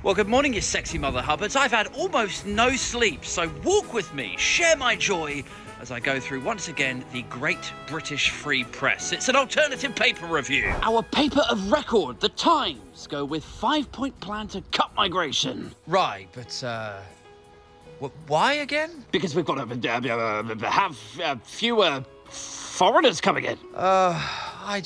Well, good morning, you sexy mother hubbards. I've had almost no sleep, so walk with me, share my joy as I go through, once again, the Great British Free Press. It's an alternative paper review. Our paper of record, The Times, go with 5-point plan to cut migration. Right, but, why again? Because we've got to have fewer foreigners coming in. I'm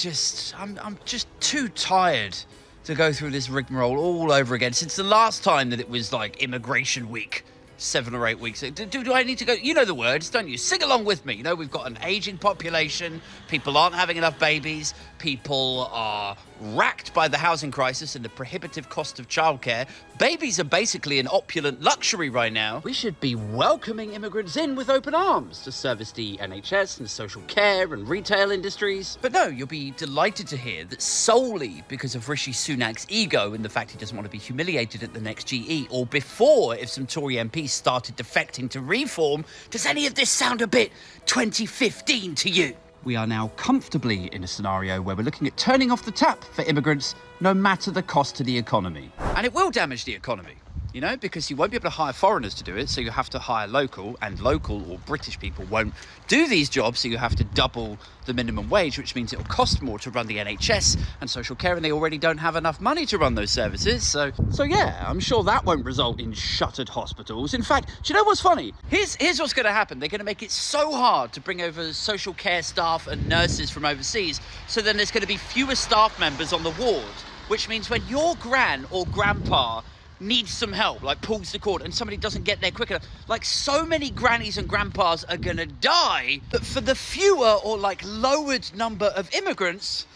just too tired to go through this rigmarole all over again since the last time that it was like Immigration Week 7 or 8 weeks ago. Do I need to go? You know the words, don't you? Sing along with me. You know, we've got an aging population. People aren't having enough babies. People are racked by the housing crisis and the prohibitive cost of childcare. Babies are basically an opulent luxury right now. We should be welcoming immigrants in with open arms to service the NHS and social care and retail industries. But no, you'll be delighted to hear that solely because of Rishi Sunak's ego and the fact he doesn't want to be humiliated at the next GE, or before if some Tory MPs started defecting to reform, does any of this sound a bit 2015 to you? We are now comfortably in a scenario where we're looking at turning off the tap for immigrants, no matter the cost to the economy. And it will damage the economy, you know, because you won't be able to hire foreigners to do it, so you have to hire local, and local or British people won't do these jobs, so you have to double the minimum wage, which means it'll cost more to run the NHS and social care, and they already don't have enough money to run those services, so yeah, I'm sure that won't result in shuttered hospitals. In fact, do you know what's funny? Here's what's going to happen. They're going to make it so hard to bring over social care staff and nurses from overseas, so then there's going to be fewer staff members on the ward, which means when your gran or grandpa needs some help, like pulls the cord, and somebody doesn't get there quick enough, like so many grannies and grandpas are gonna die that for the fewer or like lowered number of immigrants,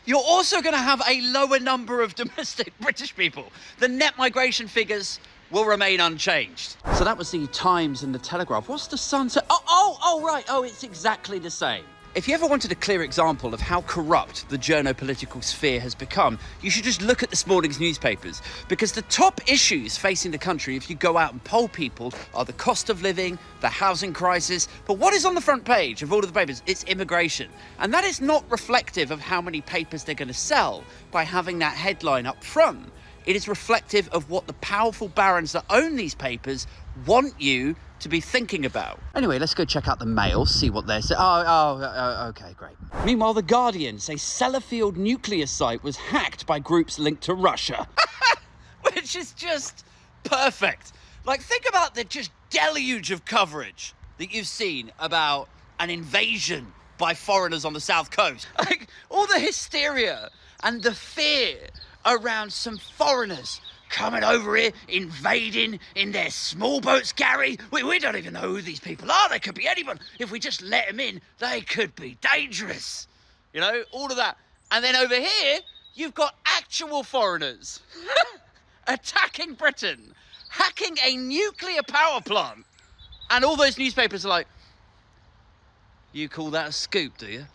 you're also gonna have a lower number of domestic British people. The net migration figures will remain unchanged. So that was the Times and the Telegraph. What's the Sun say? Right. It's exactly the same. If you ever wanted a clear example of how corrupt the journo-political sphere has become, you should just look at this morning's newspapers, because the top issues facing the country, if you go out and poll people, are the cost of living, the housing crisis, but what is on the front page of all of the papers? It's immigration. And that is not reflective of how many papers they're going to sell by having that headline up front. It is reflective of what the powerful barons that own these papers want you to be thinking about. Anyway, let's go check out the Mail, see what they're saying. Okay, great. Meanwhile, The Guardian say Sellafield nuclear site was hacked by groups linked to Russia. Which is just perfect. Like, think about the just deluge of coverage that you've seen about an invasion by foreigners on the south coast. Like, all the hysteria and the fear around some foreigners coming over here, invading in their small boats, Gary. We don't even know who these people are. They could be anyone. If we just let them in, they could be dangerous. You know, all of that. And then over here, you've got actual foreigners attacking Britain, hacking a nuclear power plant. And all those newspapers are like, you call that a scoop, do you?